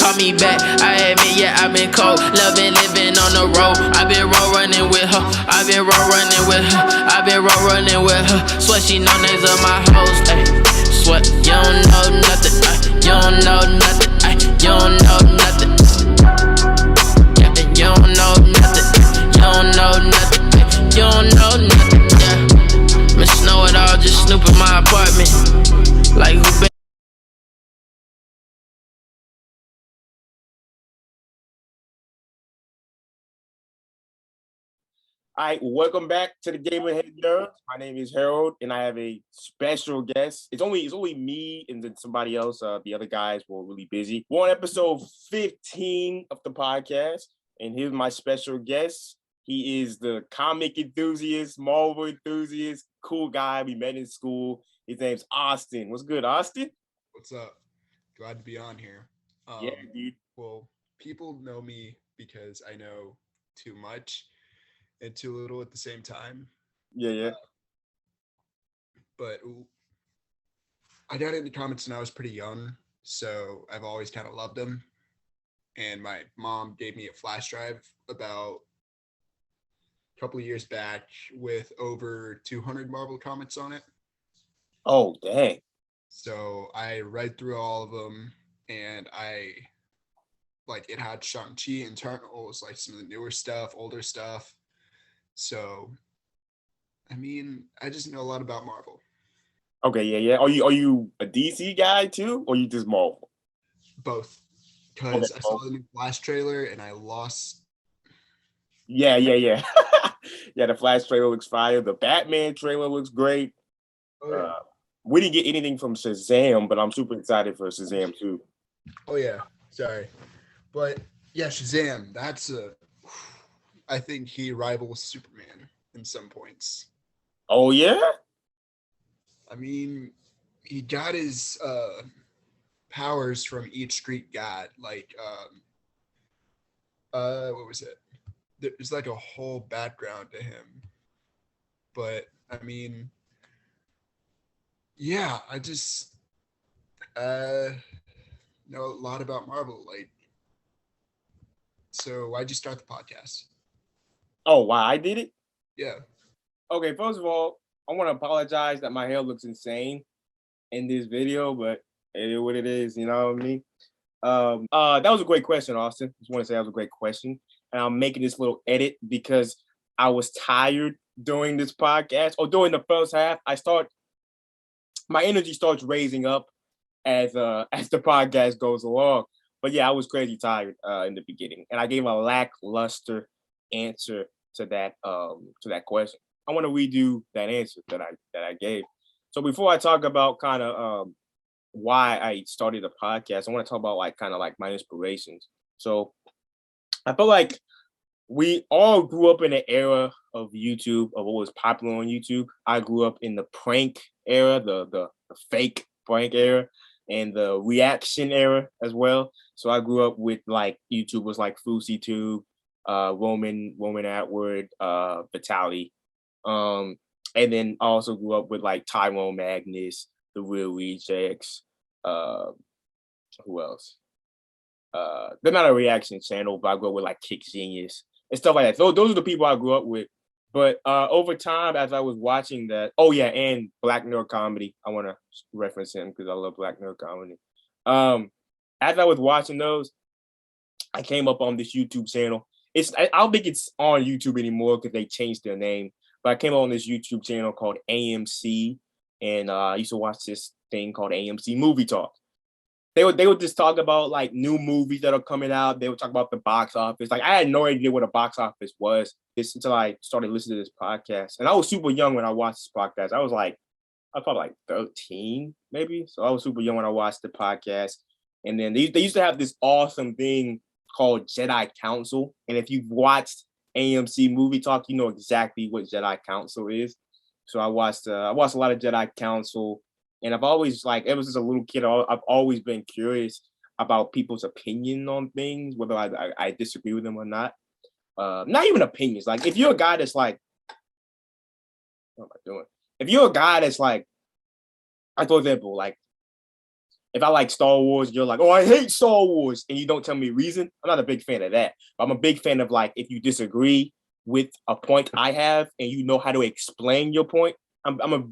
call me back. I admit, yeah, I've been cold. Loving, living on the road. I've been road running with her. I've been road running with her. I've been road running with her. Swear she know names of my hoes. Ay. Swear you don't know nothing. Ay. You don't know nothing. Ay. You don't know nothing. Yeah, you don't know nothing. You don't know nothing. Ay. You don't know nothing. Yeah. Miss Know It All just snooping my apartment. Like who been? All right, welcome back to the Gamerheadnerds. My name is Harold, and I have a special guest. It's only me and then somebody else. The other guys were really busy. We're on episode 15 of the podcast, and here's my special guest. He is the comic enthusiast, Marvel enthusiast, cool guy. We met in school. His name's Austin. What's good, Austin? What's up? Glad to be on here. Yeah, dude. Well, people know me because I know too much and too little at the same time. Yeah. But I got into comics when I was pretty young, so I've always kind of loved them. And my mom gave me a flash drive about a couple of years back with over 200 Marvel comics on it. Oh, dang. So I read through all of them, and it had Shang-Chi, Internals, like some of the newer stuff, older stuff. So, I mean, I just know a lot about Marvel. Okay, yeah. Are you a DC guy too, or you just Marvel? Both. Because I saw the new Flash trailer and I lost. Yeah. Yeah, the Flash trailer looks fire. The Batman trailer looks great. Oh, yeah. We didn't get anything from Shazam, but I'm super excited for Shazam too. Oh, yeah. Sorry. But, yeah, Shazam, I think he rivals Superman in some points. Oh, yeah? I mean, he got his powers from each Greek god. Like, what was it? There's like a whole background to him. But, I mean, yeah, I just know a lot about Marvel. Like, so why'd you start the podcast? Oh, wow, I did it? Yeah. Okay, first of all, I want to apologize that my hair looks insane in this video, but it is what it is, you know what I mean? That was a great question, Austin. Just want to say that was a great question. And I'm making this little edit because I was tired during this podcast, or during the first half. My energy starts raising up as the podcast goes along. But yeah, I was crazy tired in the beginning, and I gave a lackluster answer to that question. I want to redo that answer that I gave. So before I talk about kind of why I started a podcast, I want to talk about my inspirations. So I feel like we all grew up in the era of YouTube, of what was popular on YouTube. I grew up in the prank era, the fake prank era, and the reaction era as well. So I grew up with like YouTubers like FouseyTube, Roman Atwood, Vitaly. And then I also grew up with like Tyrone Magnus, The Real Rejects, who else? They're not a reaction channel, but I grew up with like Kick Genius and stuff like that. So those are the people I grew up with. But over time, as I was watching that, and Black Nerd Comedy, I want to reference him because I love Black Nerd Comedy. As I was watching those, I came up on this YouTube channel. I don't think it's on YouTube anymore because they changed their name. But I came on this YouTube channel called AMC, and I used to watch this thing called AMC Movie Talk. They would just talk about like new movies that are coming out. They would talk about the box office. Like I had no idea what a box office was until I started listening to this podcast. And I was super young when I watched this podcast. I was probably like 13 maybe. So I was super young when I watched the podcast. And then they used to have this awesome thing called Jedi Council. And if you've watched AMC Movie Talk, you know exactly what Jedi Council is. So I watched a lot of Jedi Council. And I've always, ever since a little kid, I've always been curious about people's opinion on things, whether I disagree with them or not. Not even opinions. Like, if you're a guy that's like, what am I doing? If you're a guy that's like, for example, like, if I like Star Wars, you're like, oh, I hate Star Wars, and you don't tell me a reason, I'm not a big fan of that. I'm a big fan of like if you disagree with a point I have and you know how to explain your point. I'm a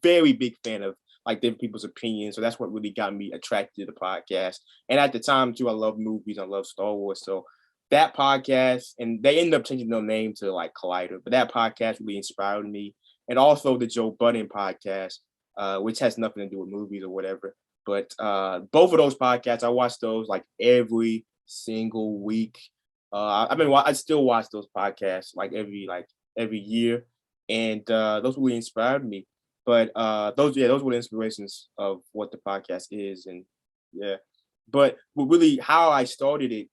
very big fan of like different people's opinions. So that's what really got me attracted to the podcast. And at the time too, I love movies, I love Star Wars. So that podcast, and they ended up changing their name to like Collider, but that podcast really inspired me. And also the Joe Budden podcast, which has nothing to do with movies or whatever. But both of those podcasts, I watch those like every single week. I still watch those podcasts like every year, and those really inspired me. But those were the inspirations of what the podcast is, and yeah. But really, how I started it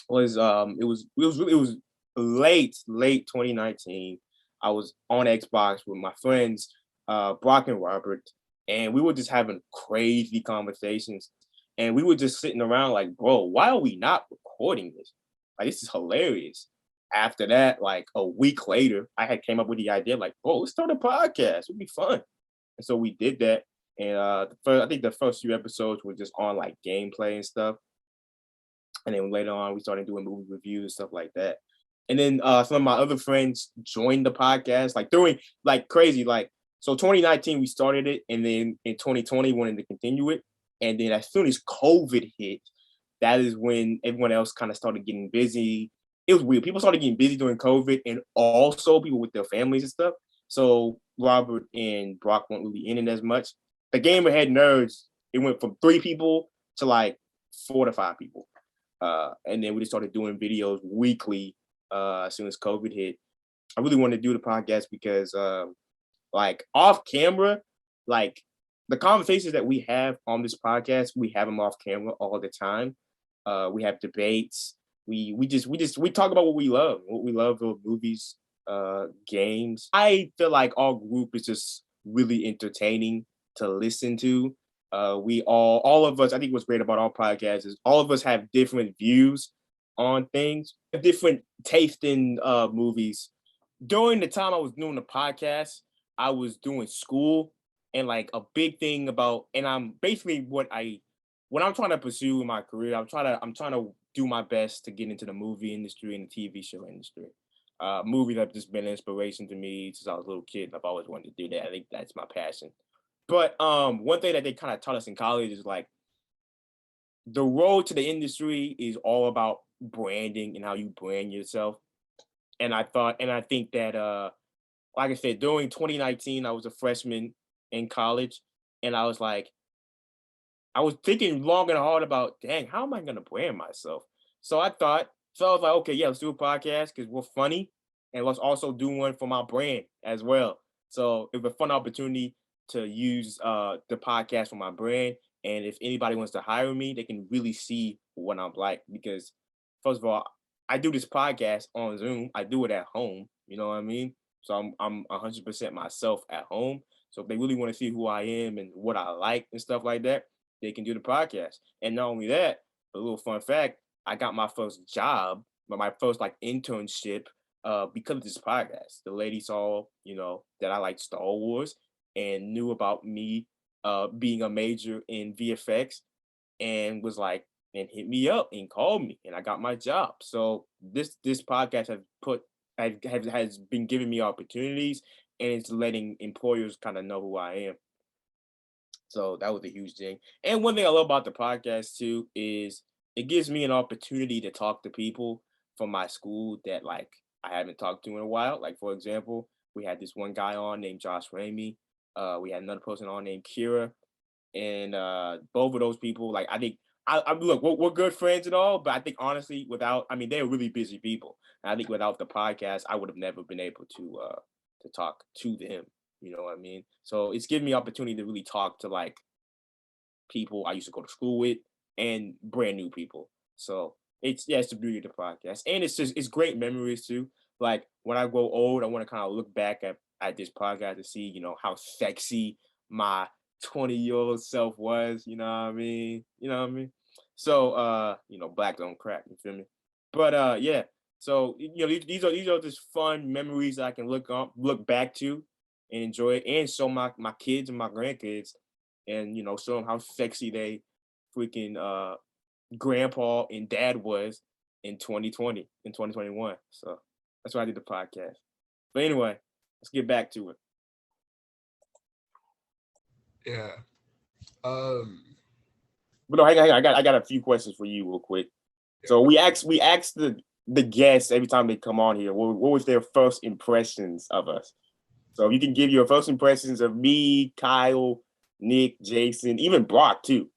was it was late 2019. I was on Xbox with my friends, Brock and Robert, and we were just having crazy conversations. And we were just sitting around like, bro, why are we not recording this? Like, this is hilarious. After that, like a week later, I had came up with the idea, like, bro, let's start a podcast. It'd be fun. And so we did that. And I think the first few episodes were just on like gameplay and stuff. And then later on, we started doing movie reviews and stuff like that. And then some of my other friends joined the podcast, like during like crazy, like so 2019 we started it, and then in 2020 wanted to continue it. And then as soon as COVID hit, that is when everyone else kind of started getting busy. It was weird. People started getting busy during COVID, and also people with their families and stuff. So Robert and Brock weren't really in it as much. The Gamerheadnerds, it went from 3 people to like 4 to 5 people. And then we just started doing videos weekly as soon as COVID hit. I really wanted to do the podcast because like off camera, like the conversations that we have on this podcast, we have them off camera all the time. We have debates. We talk about what we love movies, games. I feel like our group is just really entertaining to listen to. We all of us, I think what's great about our podcast is all of us have different views on things, different taste in movies. During the time I was doing the podcast, I was doing school, and like a big thing about, and I'm basically what I'm trying to pursue in my career, I'm trying to do my best to get into the movie industry and the TV show industry. Movies have just been an inspiration to me since I was a little kid. I've always wanted to do that. I think that's my passion. But one thing that they kind of taught us in college is like the road to the industry is all about branding and how you brand yourself. And I think that like I said, during 2019, I was a freshman in college, and I was like, I was thinking long and hard about, dang, how am I gonna brand myself? So I was like, okay, yeah, let's do a podcast because we're funny, and let's also do one for my brand as well. So it was a fun opportunity to use the podcast for my brand, and if anybody wants to hire me, they can really see what I'm like. Because first of all, I do this podcast on Zoom. I do it at home. You know what I mean? So I'm 100% myself at home. So if they really want to see who I am and what I like and stuff like that, they can do the podcast. And not only that, a little fun fact, I got my first job, my first like internship because of this podcast. The lady saw, that I like Star Wars and knew about me being a major in VFX, and was like, and hit me up and called me, and I got my job. So this podcast has been giving me opportunities, and it's letting employers kind of know who I am. So that was a huge thing. And one thing I love about the podcast too is it gives me an opportunity to talk to people from my school that like I haven't talked to in a while. Like for example, we had this one guy on named Josh Ramey. We had another person on named Kira, and both of those people, like I think, I look, we're good friends and all, but I think honestly, they're really busy people. And I think without the podcast, I would have never been able to talk to them. You know what I mean? So it's given me opportunity to really talk to like people I used to go to school with and brand new people. So it's the beauty of the podcast. And it's great memories too. Like when I grow old, I want to kind of look back at this podcast to see, how sexy my 20-year-old self was, you know what I mean? You know what I mean? So black don't crack, you feel me? But yeah. So these are just fun memories that I can look back to and enjoy it, and show my kids and my grandkids and show them how sexy they freaking grandpa and dad was in 2020, in 2021. So that's why I did the podcast. But anyway, let's get back to it. Yeah. But no, hang on. I got a few questions for you real quick. So we asked the guests every time they come on here, what was their first impressions of us? So you can give your first impressions of me, Kyle, Nick, Jason, even Brock too.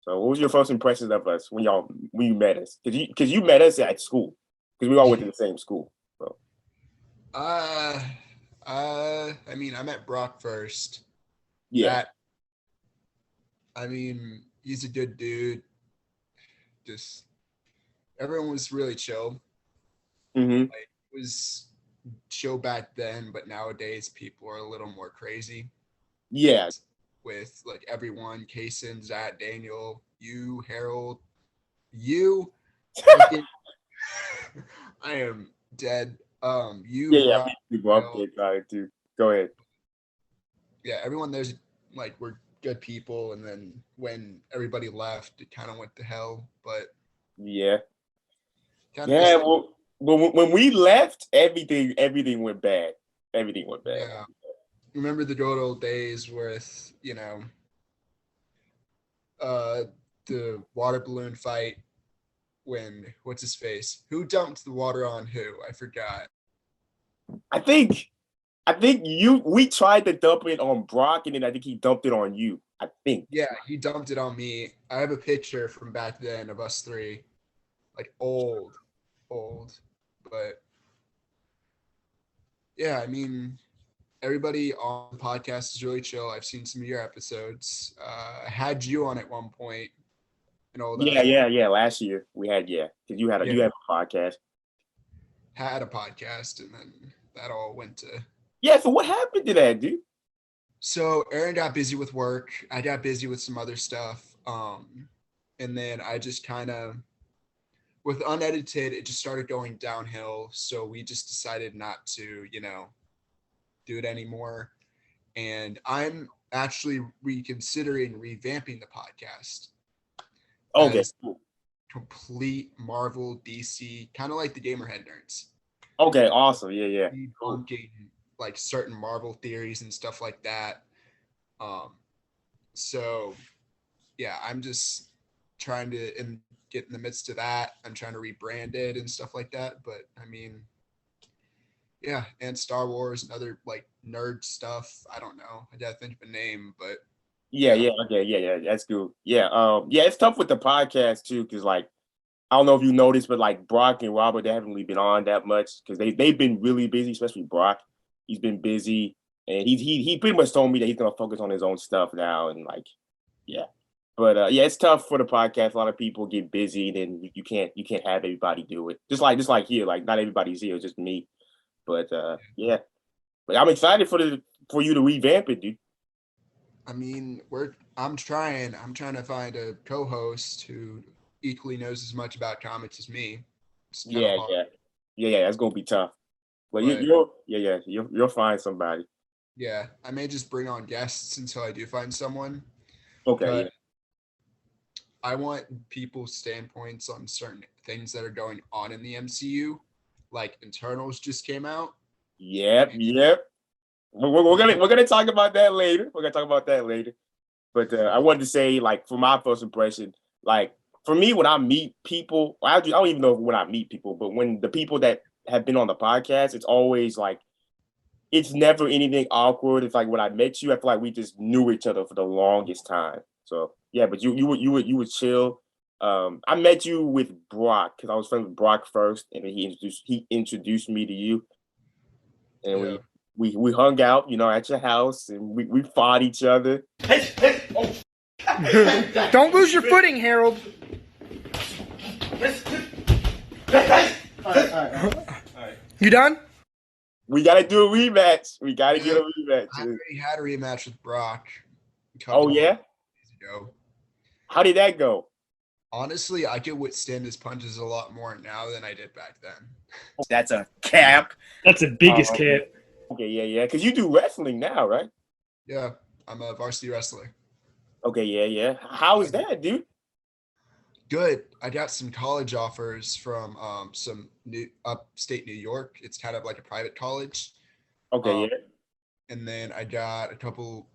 So what was your first impressions of us when you met us? Because you met us at school, because we all went to the same school. So. I mean, I met Brock first. Yeah. He's a good dude. Just everyone was really chill. Mm-hmm. Like, it was chill back then, but nowadays people are a little more crazy. Yeah. With like everyone, Kaysen, Zach, Daniel, you, Harold, you. I am dead. Yeah, people up there trying to go ahead. Yeah, everyone there's like we're good people, and then when everybody left, it kind of went to hell. But yeah. Well, when we left, everything went bad. Everything went bad. Yeah. Remember the good old days with, the water balloon fight when, what's his face? Who dumped the water on who? I forgot. I think we tried to dump it on Brock, and then I think he dumped it on you. I think. Yeah, he dumped it on me. I have a picture from back then of us three. Like old. But yeah, I mean, everybody on the podcast is really chill. I've seen some of your episodes. I had you on at one point and all that. Yeah. Last year we had because you had a podcast. Had a podcast, and then that all went to. Yeah. So what happened to that, dude? So Aaron got busy with work. I got busy with some other stuff. And then I just kind of, with unedited, it just started going downhill. So we just decided not to, do it anymore. And I'm actually reconsidering revamping the podcast. Okay. Complete Marvel, DC, kind of like the Gamerheadnerds. Okay, awesome. Yeah. Debunking like certain Marvel theories and stuff like that. So yeah, I'm just trying to get in the midst of that. I'm trying to rebrand it and stuff like that. But I mean, yeah, and Star Wars and other like nerd stuff. I don't know. I gotta think of a name, but yeah. Okay, yeah. That's good. Yeah, it's tough with the podcast too, because like I don't know if you noticed, but like Brock and Robert, they haven't really been on that much because they've been really busy, especially Brock. He's been busy, and he pretty much told me that he's gonna focus on his own stuff now, and like, yeah. But it's tough for the podcast. A lot of people get busy, then you can't have everybody do it. Just like here, like not everybody's here, it's just me. But yeah. But I'm excited for you to revamp it, dude. I mean, I'm trying to find a co-host who equally knows as much about comics as me. Yeah. That's gonna be tough. But you'll find somebody. Yeah, I may just bring on guests until I do find someone. Okay. Yeah. I want people's standpoints on certain things that are going on in the MCU. Like Eternals just came out. Yep. We're gonna talk about that later. But I wanted to say, like, for my first impression, like for me, when I meet people, I don't even know when I meet people, but when the people that have been on the podcast, it's always like it's never anything awkward. It's like when I met you, I feel like we just knew each other for the longest time. So yeah, but you were chill. I met you with Brock because I was friends with Brock first, and then he introduced me to you, and we hung out, at your house, and we fought each other. Don't lose your footing, Harold. All right. You done? We gotta do a rematch. We gotta get a rematch. I already had a rematch with Brock. Oh yeah? Ago. How did that go? Honestly, I could withstand his punches a lot more now than I did back then. That's a cap. That's the biggest cap. Okay, yeah. Because you do wrestling now, right? Yeah, I'm a varsity wrestler. Okay, yeah, yeah. How is that, dude? Good. I got some college offers from some new upstate New York. It's kind of like a private college. Okay, Um, yeah. and then I got a couple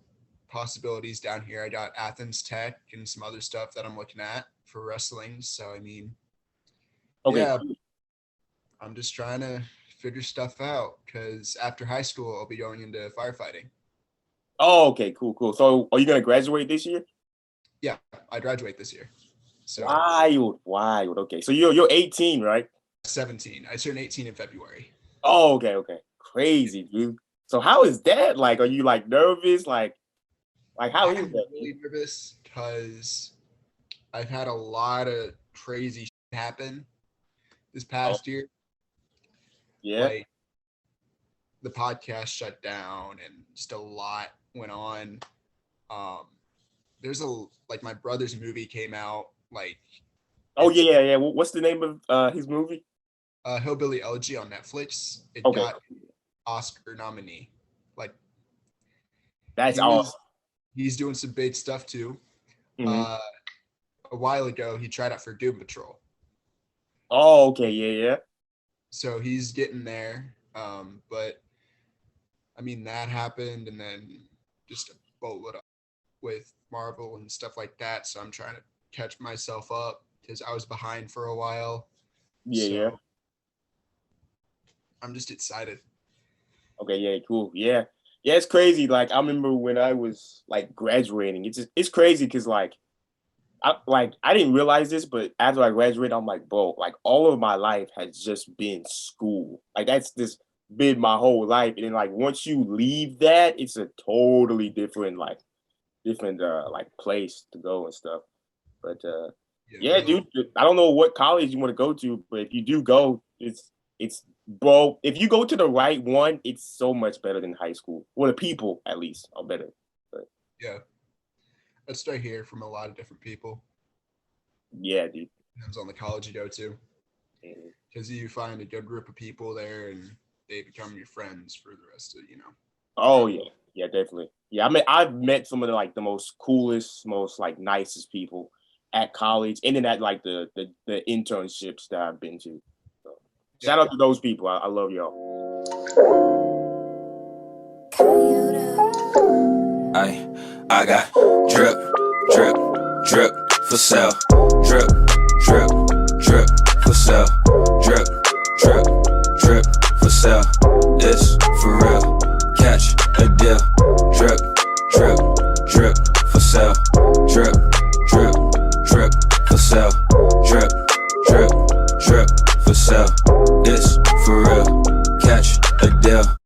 possibilities down here. I got Athens Tech and some other stuff that I'm looking at for wrestling. So I mean, Okay. yeah, I'm just trying to figure stuff out because after high school I'll be going into firefighting. Oh, okay, cool, cool. So are you gonna graduate this year? Yeah, I graduate this year. So Wild, wild. Okay. So you're 18, right? 17. I turn 18 in February. Oh, okay, okay. Crazy, dude. So how is that? Like, are you like nervous? Like how is I'm that? really nervous because I've had a lot of crazy shit happen this past year. Yeah. Like the podcast shut down and just a lot went on. There's like my brother's movie came out, like Oh yeah, yeah, yeah. What's the name of his movie? Hillbilly Elegy on Netflix. It Okay. got Oscar nominee. Like That's awesome. he's doing some big stuff too. Mhm. A while ago he tried out for Doom Patrol. Oh, okay, yeah, yeah. So he's getting there. But I mean that happened and then just a boatload up with Marvel and stuff like that. So I'm trying to catch myself up because I was behind for a while. Yeah, So yeah. I'm just excited. Okay, yeah, cool. Yeah. Yeah, it's crazy. Like I remember when I was like graduating. It's crazy because I didn't realize this, but after I graduated, I'm like, bro, like all of my life has just been school. Like that's just been my whole life. And then like once you leave that, it's a totally different like place to go and stuff. But Yeah, yeah, dude, I don't know what college you want to go to, but if you do go, it's bro, if you go to the right one, it's so much better than high school. Well, the people at least are better. But yeah. That's what I hear from a lot of different people. yeah, dude. Depends on the college you go to. Mhm. Because you find a good group of people there and they become your friends for the rest of, Oh forever. yeah, yeah, definitely. Yeah, I mean, I've met some of the most coolest, most like nicest people at college, and then at like the internships that I've been to. So, Yeah. shout out to those people. I love y'all. I got drip, drip, drip for sale. Drip, drip, drip for sale. Drip, drip, drip for sale. It's for real. Catch a deal. Drip, drip, drip for sale. Drip, drip, drip for sale. Drip, drip, drip for sale. It's for real. Catch a deal.